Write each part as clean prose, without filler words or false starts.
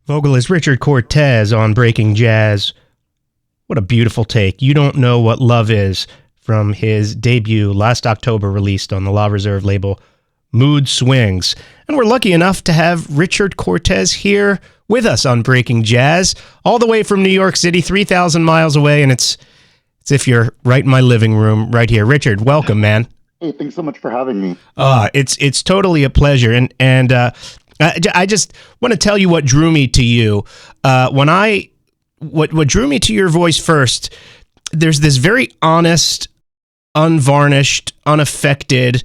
Vocalist Richard Cortez on Breaking Jazz. What a beautiful take. You Don't Know What Love Is from his debut last October, released on the La Reserve label, Mood Swings. And we're lucky enough to have Richard Cortez here with us on Breaking Jazz, all the way from New York City, 3,000 miles away, and it's as if you're right in my living room right here. Richard, welcome, man. Hey, thanks so much for having me. It's totally a pleasure, and I just want to tell you what drew me to you. What drew me to your voice first, there's this very honest, unvarnished, unaffected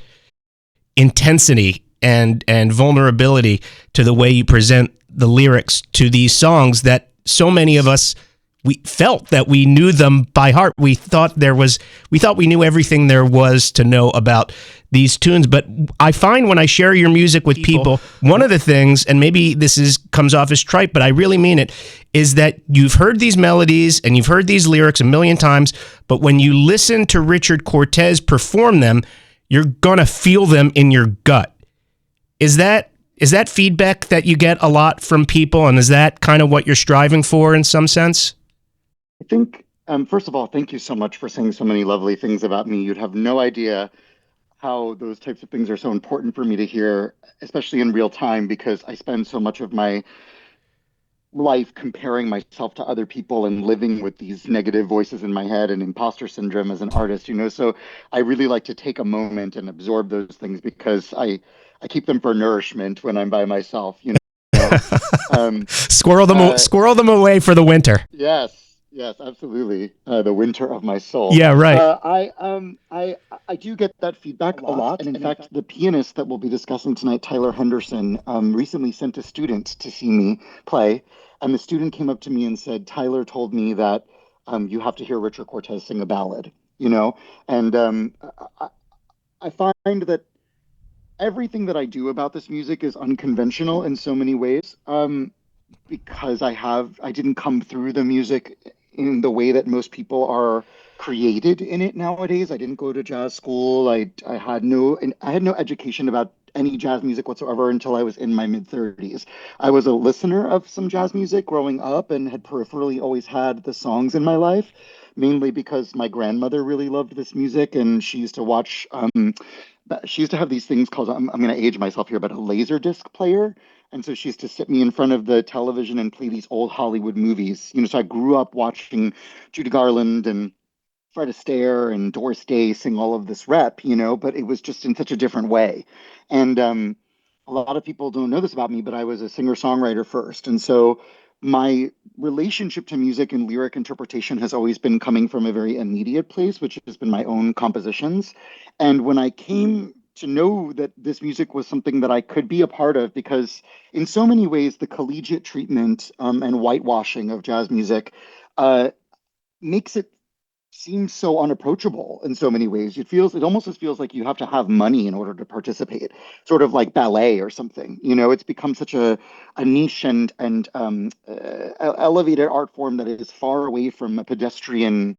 intensity and vulnerability to the way you present the lyrics to these songs that so many of us, we felt that we knew them by heart. We thought we knew everything there was to know about these tunes. But I find when I share your music with people, one of the things, and maybe this comes off as trite, but I really mean it, is that you've heard these melodies and you've heard these lyrics a million times, but when you listen to Richard Cortez perform them, you're gonna feel them in your gut. Is that feedback that you get a lot from people, and is that kind of what you're striving for in some sense? I think, first of all, thank you so much for saying so many lovely things about me. You'd have no idea how those types of things are so important for me to hear, especially in real time, because I spend so much of my life comparing myself to other people and living with these negative voices in my head and imposter syndrome as an artist, So I really like to take a moment and absorb those things because I keep them for nourishment when I'm by myself, Squirrel them away for the winter. Yes, absolutely. The winter of my soul. Yeah, right. I do get that feedback a lot. And in fact, the pianist that we'll be discussing tonight, Tyler Henderson, recently sent a student to see me play. And the student came up to me and said, Tyler told me that you have to hear Richard Cortez sing a ballad, And I find that everything that I do about this music is unconventional in so many ways. Because I didn't come through the music in the way that most people are created in it nowadays. I didn't go to jazz school. I had no education about any jazz music whatsoever until I was in my mid-30s. I was a listener of some jazz music growing up and had peripherally always had the songs in my life, mainly because my grandmother really loved this music, and she used to watch she used to have these things called, I'm going to age myself here, but a laser disc player. And so she used to sit me in front of the television and play these old Hollywood movies. So I grew up watching Judy Garland and Fred Astaire and Doris Day sing all of this rap, but it was just in such a different way. And a lot of people don't know this about me, but I was a singer-songwriter first. And so my relationship to music and lyric interpretation has always been coming from a very immediate place, which has been my own compositions. And when I came to know that this music was something that I could be a part of, because in so many ways, the collegiate treatment and whitewashing of jazz music makes it seem so unapproachable in so many ways. It almost just feels like you have to have money in order to participate, sort of like ballet or something. It's become such a niche and elevated art form that is far away from a pedestrian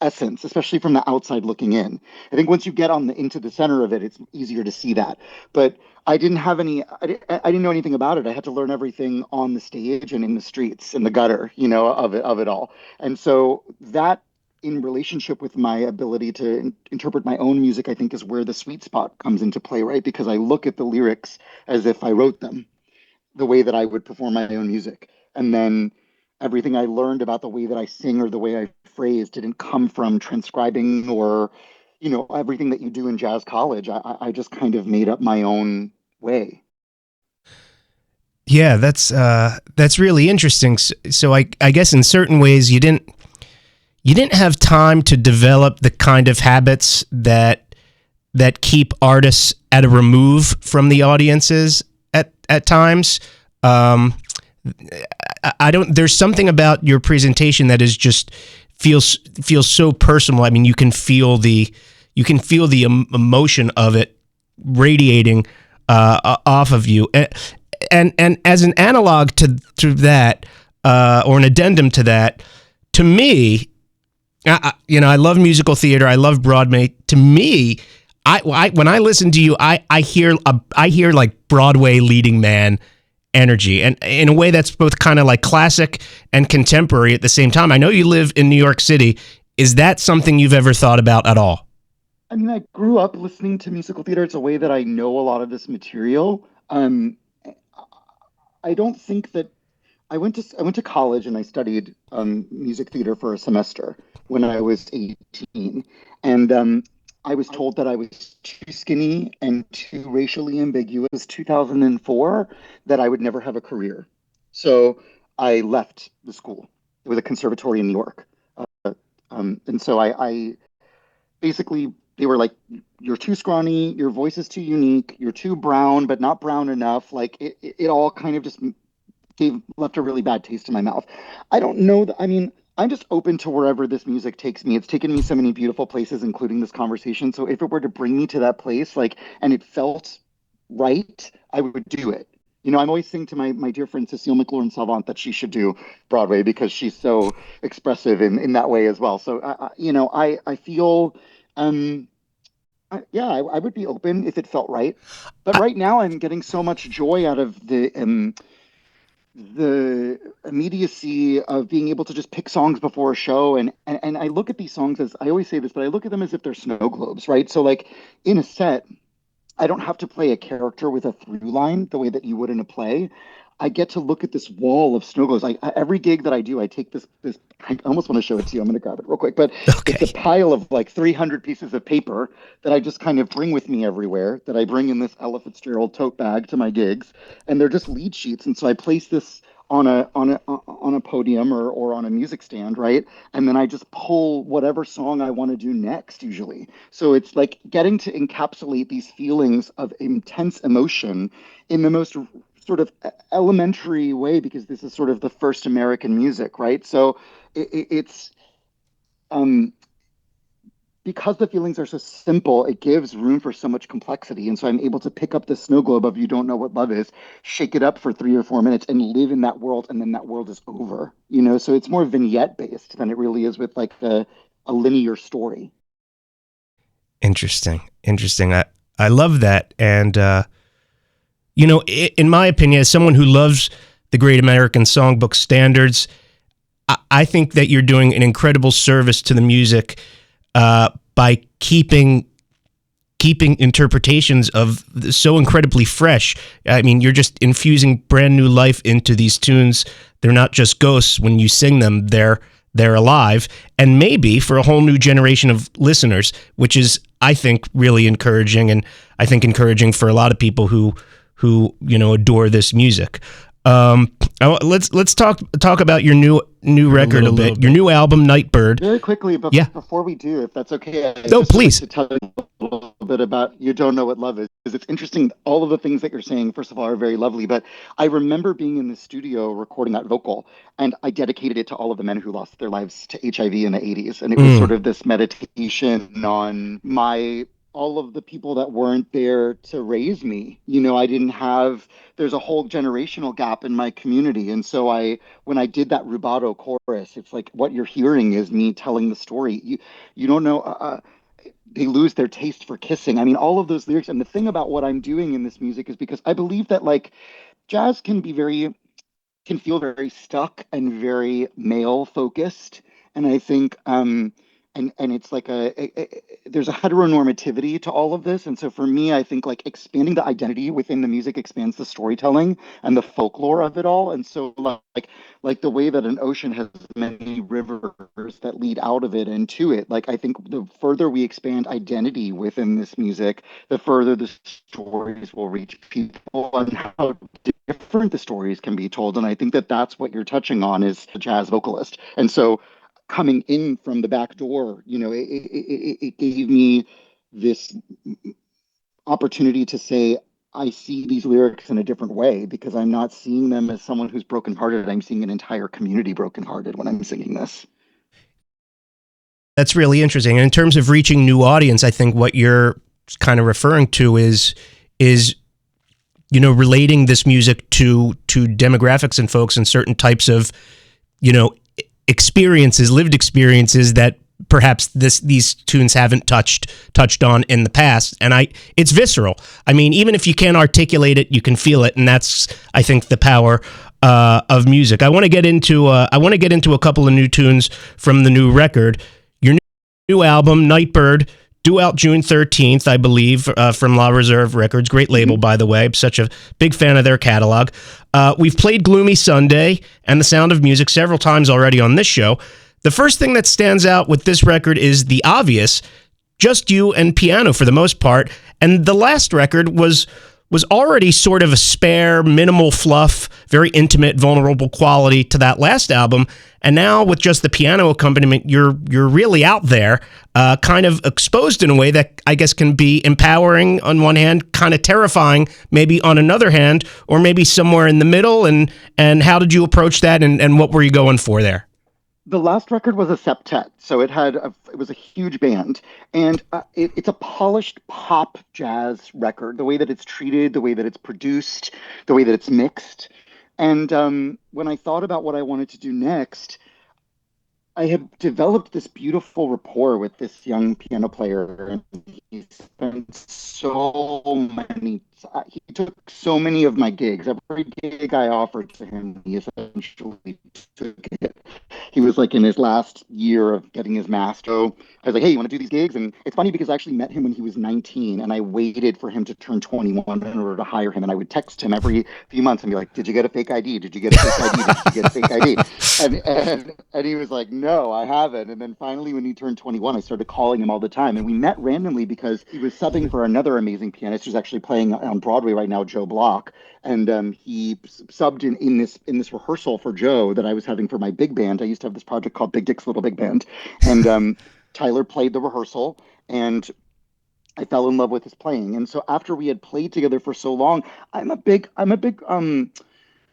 essence, especially from the outside looking in. I think once you get into the center of it, it's easier to see that. But I didn't know anything about it. I had to learn everything on the stage and in the streets, in the gutter, of it all. And so that, in relationship with my ability to interpret my own music, I think is where the sweet spot comes into play, right? Because I look at the lyrics as if I wrote them, the way that I would perform my own music. And then everything I learned about the way that I sing or the way I phrase didn't come from transcribing or, everything that you do in jazz college. I just kind of made up my own way. Yeah, that's really interesting. So I guess in certain ways you didn't have time to develop the kind of habits that keep artists at a remove from the audiences at times. There's something about your presentation that is just feels so personal. I mean, you can feel the emotion of it radiating off of you. And as an analog to that, or an addendum to that, to me, I love musical theater. I love Broadway. To me, I when I listen to you, I hear like Broadway leading man energy, and in a way that's both kind of like classic and contemporary at the same time. I know you live in New York City. Is that something you've ever thought about at all? I mean, I grew up listening to musical theater. It's a way that I know a lot of this material. I don't think that I went to college and I studied music theater for a semester when I was 18, and I was told that I was too skinny and too racially ambiguous. 2004, that I would never have a career, so I left the school. It was a conservatory in New York, and so I basically they were like, "You're too scrawny, your voice is too unique, you're too brown, but not brown enough." Like it all kind of just left a really bad taste in my mouth. I don't know that. I mean, I'm just open to wherever this music takes me. It's taken me so many beautiful places, including this conversation. So if it were to bring me to that place, like, and it felt right, I would do it. I'm always saying to my dear friend Cecile McLaurin Salvant that she should do Broadway because she's so expressive in that way as well. So, I feel, um, yeah, I would be open if it felt right. But right now, I'm getting so much joy out of the immediacy of being able to just pick songs before a show, and I look at these songs as, I always say this, but I look at them as if they're snow globes, right? So like in a set, I don't have to play a character with a through line the way that you would in a play. I get to look at this wall of snow globes. Every gig that I do, I take this. I almost want to show it to you. I'm going to grab it real quick, but Okay. it's a pile of like 300 pieces of paper that I just kind of bring with me everywhere. That I bring in this Ella Fitzgerald tote bag to my gigs, and they're just lead sheets. And so I place this on a podium or on a music stand, right? And then I just pull whatever song I want to do next, usually. So it's like getting to encapsulate these feelings of intense emotion in the most sort of elementary way, because this is sort of the first American music, right? So it's um, because the feelings are so simple, it gives room for so much complexity. And so I'm able to pick up the snow globe of "You Don't Know What Love Is," shake it up for 3 or 4 minutes, and live in that world, and then that world is over. So it's more vignette based than it really is with like a linear story. Interesting. I love that, and in my opinion, as someone who loves the Great American Songbook standards, I think that you're doing an incredible service to the music by keeping interpretations of so incredibly fresh. I mean, you're just infusing brand new life into these tunes. They're not just ghosts when you sing them. They're alive, and maybe for a whole new generation of listeners, which is, I think, really encouraging, and I think encouraging for a lot of people who adore this music. Let's talk about your new record a bit. Your new album, Nightbird. Very quickly, but yeah. Before we do, if that's okay, Please. like to tell you a little bit about "You Don't Know What Love Is," because it's interesting. All of the things that you're saying, first of all, are very lovely. But I remember being in the studio recording that vocal, and I dedicated it to all of the men who lost their lives to HIV in the 80s, and it was sort of this meditation on all of the people that weren't there to raise me. I didn't have, there's a whole generational gap in my community. And so when I did that rubato chorus, it's like what you're hearing is me telling the story. You don't know, they lose their taste for kissing. I mean, all of those lyrics. And the thing about what I'm doing in this music is because I believe that like jazz can feel very stuck and very male focused. And I think, and it's like there's a heteronormativity to all of this. And so for me, I think like expanding the identity within the music expands the storytelling and the folklore of it all. And so like the way that an ocean has many rivers that lead out of it and to it, like I think the further we expand identity within this music, the further the stories will reach people and how different the stories can be told. And I think that that's what you're touching on is a jazz vocalist. And so coming in from the back door, it gave me this opportunity to say, I see these lyrics in a different way because I'm not seeing them as someone who's brokenhearted. I'm seeing an entire community brokenhearted when I'm singing this. That's really interesting. And in terms of reaching new audience, I think what you're kind of referring to is relating this music to demographics and folks and certain types of, lived experiences that perhaps these tunes haven't touched on in the past. And it's visceral. I mean, even if you can't articulate it, you can feel it, and that's, I think, the power of music. I want to get into a couple of new tunes from the new record. Your new album, Nightbird, due out June 13th, I believe, from La Reserve Records. Great label, by the way. I'm such a big fan of their catalog. We've played Gloomy Sunday and The Sound of Music several times already on this show. The first thing that stands out with this record is the obvious, just you and piano for the most part. And the last record was already sort of a spare, minimal fluff, very intimate, vulnerable quality to that last album. And now with just the piano accompaniment, you're really out there, kind of exposed in a way that I guess can be empowering on one hand, kind of terrifying maybe on another hand, or maybe somewhere in the middle. And how did you approach that, and what were you going for there? The last record was a septet, so it was a huge band, and it's a polished pop jazz record. The way that it's treated, the way that it's produced, the way that it's mixed. And when I thought about what I wanted to do next, I have developed this beautiful rapport with this young piano player, and he spent he took so many of my gigs. Every gig I offered to him, he essentially took it. He was like in his last year of getting his master. I was like, hey, you want to do these gigs? And it's funny because I actually met him when he was 19, and I waited for him to turn 21 in order to hire him. And I would text him every few months and be like, did you get a fake ID? Did you get a fake ID? Did you get a fake ID? And he was like, no, I haven't. And then finally, when he turned 21, I started calling him all the time. And we met randomly because he was subbing for another amazing pianist who's actually playing on Broadway right now, Joe Block. And he subbed in this rehearsal for Joe that I was having for my big band. I used to have this project called Big Dick's Little Big Band. And Tyler played the rehearsal, and I fell in love with his playing. And so after we had played together for so long, I'm a big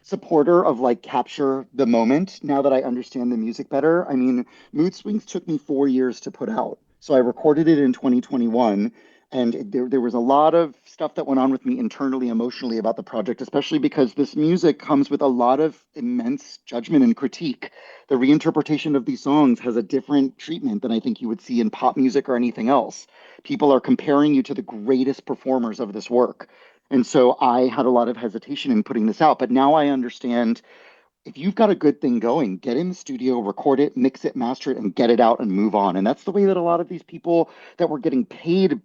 supporter of like capture the moment now that I understand the music better. I mean, Mood Swings took me 4 years to put out. So I recorded it in 2021. And there was a lot of stuff that went on with me internally, emotionally about the project, especially because this music comes with a lot of immense judgment and critique. The reinterpretation of these songs has a different treatment than I think you would see in pop music or anything else. People are comparing you to the greatest performers of this work. And so I had a lot of hesitation in putting this out. But now I understand, if you've got a good thing going, get in the studio, record it, mix it, master it, and get it out and move on. And that's the way that a lot of these people that were getting paid.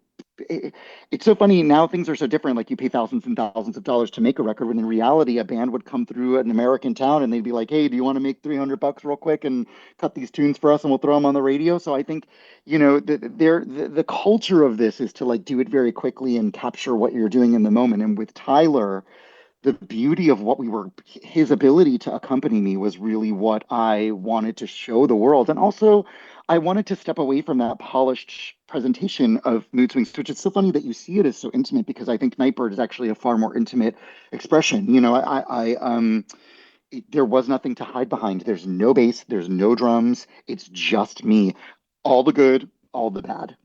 It's so funny now, things are so different. Like, you pay thousands and thousands of dollars to make a record, when in reality a band would come through an American town and they'd be like, hey, do you want to make $300 real quick and cut these tunes for us and we'll throw them on the radio? So I think, the culture of this is to like do it very quickly and capture what you're doing in the moment. And with Tyler, the beauty of his ability to accompany me was really what I wanted to show the world. And also, I wanted to step away from that polished presentation of Mood Swings, which is so funny that you see it as so intimate, because I think Nightbird is actually a far more intimate expression. There was nothing to hide behind. There's no bass, there's no drums. It's just me. All the good, all the bad.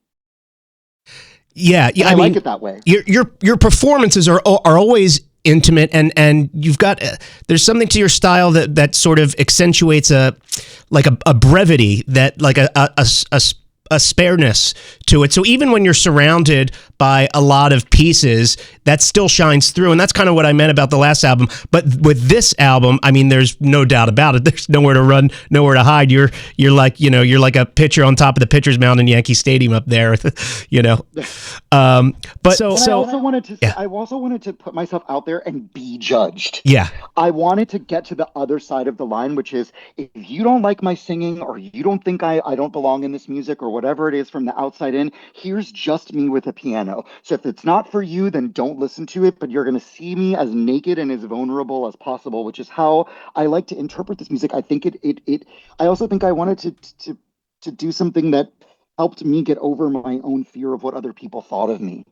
Yeah, I mean, like it that way. Your performances are always intimate, and you've got there's something to your style that sort of accentuates a brevity, that like a spareness to it. So even when you're surrounded by a lot of pieces, that still shines through. And that's kind of what I meant about the last album. But with this album, I mean, there's no doubt about it. There's nowhere to run, nowhere to hide. You're like a pitcher on top of the pitcher's mound in Yankee Stadium up there, But I also wanted to put myself out there and be judged. Yeah. I wanted to get to the other side of the line, which is, if you don't like my singing, or you don't think I don't belong in this music, or whatever it is from the outside in, here's just me with a piano. So if it's not for you, then don't listen to it, but you're going to see me as naked and as vulnerable as possible, which is how I like to interpret this music. I think I also think I wanted to do something that helped me get over my own fear of what other people thought of me.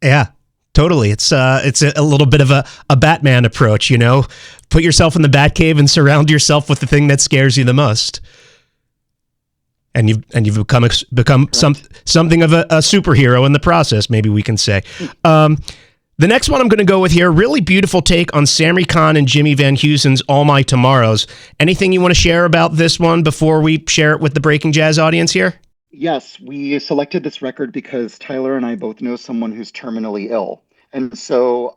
Yeah. Totally. It's a little bit of a Batman approach, put yourself in the Batcave and surround yourself with the thing that scares you the most. And you've become something of a superhero in the process, maybe we can say. The next one I'm going to go with here, really beautiful take on Sammy Kahn and Jimmy Van Heusen's All My Tomorrows. Anything you want to share about this one before we share it with the Breaking Jazz audience here? Yes, we selected this record because Tyler and I both know someone who's terminally ill. And so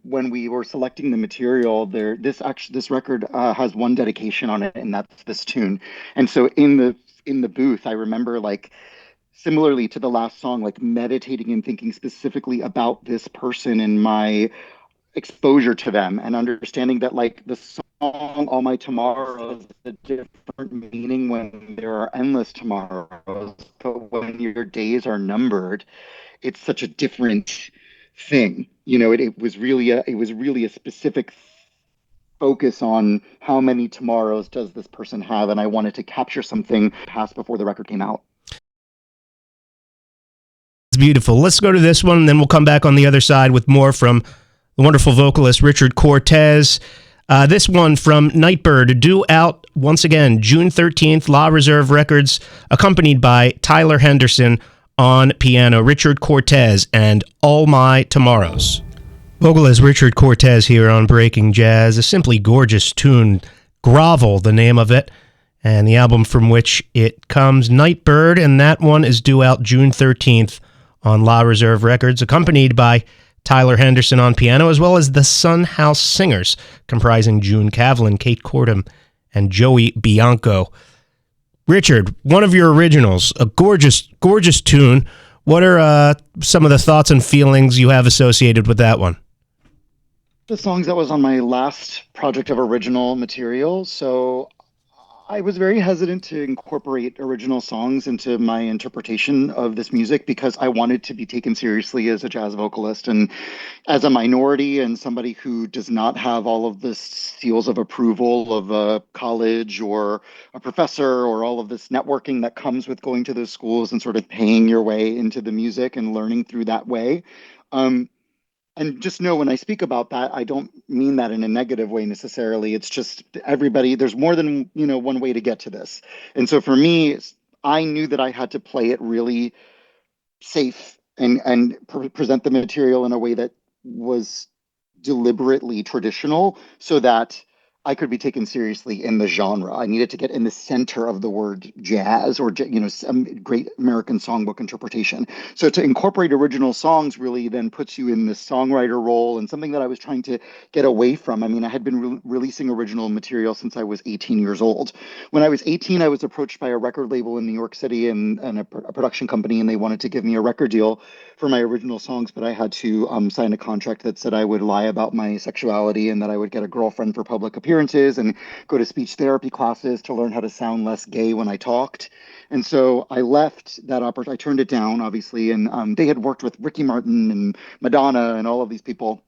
when we were selecting the material, this record has one dedication on it, and that's this tune. And so in the booth, I remember like similarly to the last song, like meditating and thinking specifically about this person and my exposure to them and understanding that like the song All My Tomorrows has a different meaning when there are endless tomorrows, but when your days are numbered, it's such a different thing. It was really a specific focus on how many tomorrows does this person have, and I wanted to capture something past before the record came out. It's beautiful. Let's go to this one, and then we'll come back on the other side with more from the wonderful vocalist Richard Cortez. This one from Nightbird, due out once again June 13th, La Reserve Records, accompanied by Tyler Henderson on piano, Richard Cortez, and All My Tomorrows. Vocalist Richard Cortez here on Breaking Jazz, a simply gorgeous tune, Grovel, the name of it, and the album from which it comes, Nightbird, and that one is due out June 13th on La Reserve Records, accompanied by Tyler Henderson on piano, as well as the Sun House Singers, comprising June Cavlin, Kate Cordham, and Joey Bianco. Richard, one of your originals, a gorgeous, gorgeous tune. What are some of the thoughts and feelings you have associated with that one? The songs that was on my last project of original material, so I was very hesitant to incorporate original songs into my interpretation of this music because I wanted to be taken seriously as a jazz vocalist and as a minority and somebody who does not have all of the seals of approval of a college or a professor or all of this networking that comes with going to those schools and sort of paying your way into the music and learning through that way. Um, and just know when I speak about that, I don't mean that in a negative way necessarily. It's just everybody, there's more than, one way to get to this. And so for me, I knew that I had to play it really safe and present the material in a way that was deliberately traditional so that I could be taken seriously in the genre. I needed to get in the center of the word jazz or, some great American songbook interpretation. So to incorporate original songs really then puts you in the songwriter role and something that I was trying to get away from. I mean, I had been releasing original material since I was 18 years old. When I was 18, I was approached by a record label in New York City and a production company, and they wanted to give me a record deal for my original songs, but I had to sign a contract that said I would lie about my sexuality and that I would get a girlfriend for public appearances and go to speech therapy classes to learn how to sound less gay when I talked. And so I left that opportunity. I turned it down, obviously, and they had worked with Ricky Martin and Madonna and all of these people.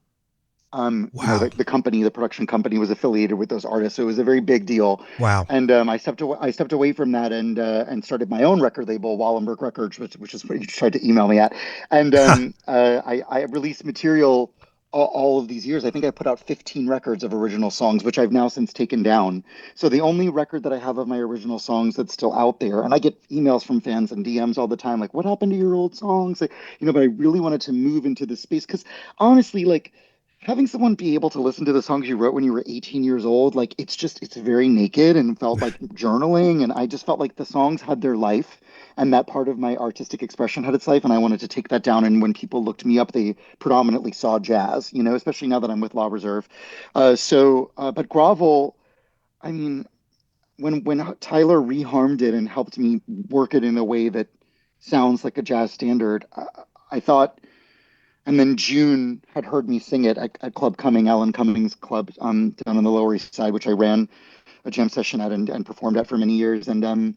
Wow. The company, the production company, was affiliated with those artists, so it was a very big deal. Wow. And I stepped away from that and started my own record label, Wallenberg Records, which is what you tried to email me at. And I released material all of these years. I think I put out 15 records of original songs, which I've now since taken down. So the only record that I have of my original songs that's still out there, and I get emails from fans and DMs all the time, like, "What happened to your old songs?" Like, but I really wanted to move into this space because honestly, like having someone be able to listen to the songs you wrote when you were 18 years old, like it's very naked and felt like journaling. And I just felt like the songs had their life and that part of my artistic expression had its life. And I wanted to take that down. And when people looked me up, they predominantly saw jazz, especially now that I'm with La Reserve. But Grovel, I mean, when Tyler reharmed it and helped me work it in a way that sounds like a jazz standard, I thought, and then June had heard me sing it at Club Cumming, Alan Cummings Club, down on the Lower East Side, which I ran a jam session at and performed at for many years. And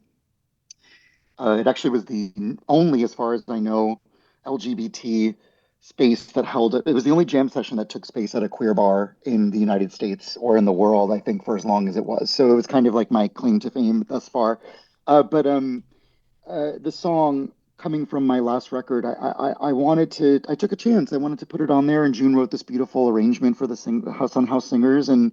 it actually was the only, as far as I know, LGBT space that held it. It was the only jam session that took space at a queer bar in the United States or in the world, I think, for as long as it was. So it was kind of like my claim to fame thus far. But the song coming from my last record, I took a chance. I wanted to put it on there, and June wrote this beautiful arrangement for the Sun House Singers, and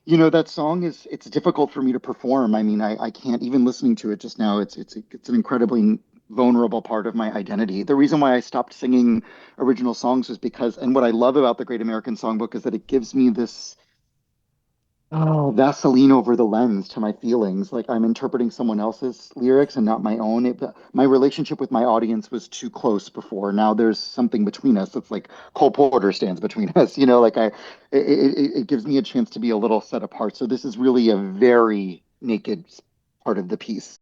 that song it's difficult for me to perform. I mean, I can't even listening to it just now. It's an incredibly vulnerable part of my identity. The reason why I stopped singing original songs was because, and what I love about the Great American Songbook is that it gives me this Vaseline over the lens to my feelings. Like I'm interpreting someone else's lyrics and not my own. My relationship with my audience was too close before. Now there's something between us. It's like Cole Porter stands between us. It gives me a chance to be a little set apart. So this is really a very naked part of the piece.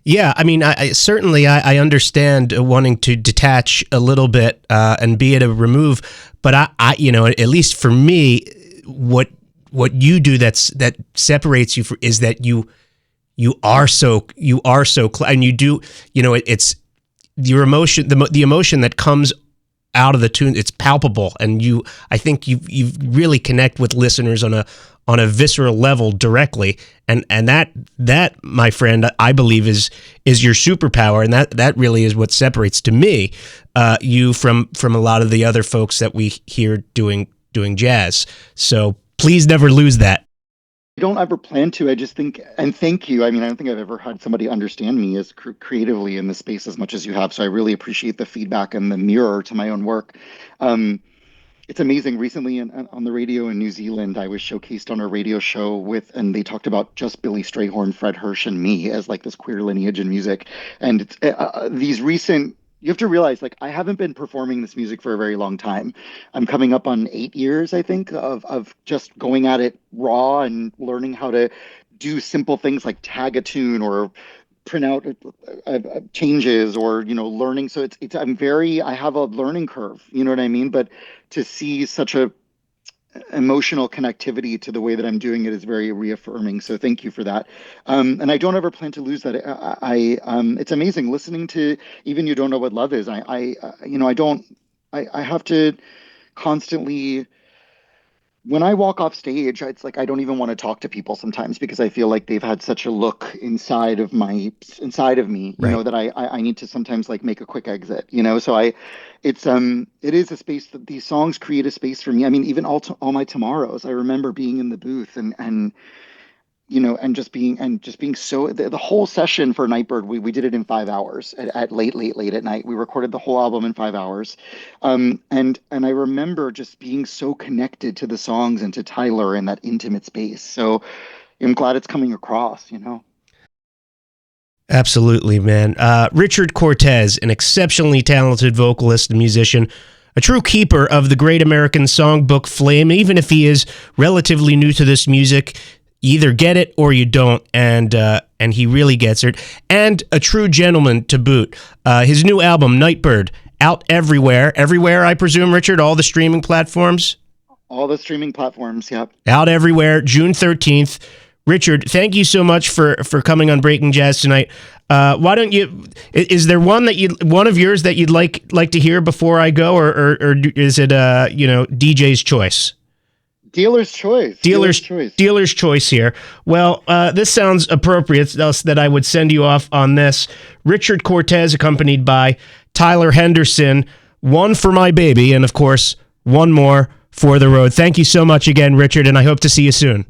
Yeah, I mean, I certainly I understand wanting to detach a little bit and be at a remove, but I at least for me, what you do that separates you is that you are so and you do, it's your emotion, the emotion that comes out of the tune, it's palpable, and I think you really connect with listeners on a visceral level directly, and that my friend, I believe is your superpower, and that really is what separates, to me, you from a lot of the other folks that we hear doing jazz. So please never lose that. I don't ever plan to. I just think, and thank you. I mean, I don't think I've ever had somebody understand me as creatively in the space as much as you have. So I really appreciate the feedback and the mirror to my own work. It's amazing. Recently on the radio in New Zealand, I was showcased on a radio show and they talked about just Billy Strayhorn, Fred Hirsch, and me as like this queer lineage in music. And it's you have to realize, like, I haven't been performing this music for a very long time. I'm coming up on 8 years, I think, of just going at it raw and learning how to do simple things like tag a tune or print out changes or learning. So I have a learning curve, you know what I mean? But to see such a emotional connectivity to the way that I'm doing it is very reaffirming. So thank you for that. And I don't ever plan to lose that. It's amazing listening to even You Don't Know What Love Is. I have to constantly, when I walk off stage, it's like I don't even want to talk to people sometimes because I feel like they've had such a look inside of me, Right. that I need to sometimes like make a quick exit, So it is a space that these songs create a space for me. I mean, even all my tomorrows, I remember being in the booth and just being so the whole session for Nightbird, we did it in 5 hours at late at night. We recorded the whole album in 5 hours. And I remember just being so connected to the songs and to Tyler in that intimate space. So I'm glad it's coming across. Absolutely, man. Richard Cortez, an exceptionally talented vocalist and musician, a true keeper of the Great American Songbook flame, even if he is relatively new to this music. You either get it or you don't, and he really gets it. And a true gentleman to boot. His new album, Nightbird, out everywhere. Everywhere, I presume, Richard? All the streaming platforms? All the streaming platforms, yep. Out everywhere, June 13th. Richard, thank you so much for coming on Breaking Jazz tonight. Why don't you? Is there one of yours that you'd like to hear before I go, or is it DJ's choice? Dealer's choice. Dealer's choice here. Well, this sounds appropriate, that I would send you off on this. Richard Cortez, accompanied by Tyler Henderson. One for my baby, and of course, one more for the road. Thank you so much again, Richard, and I hope to see you soon.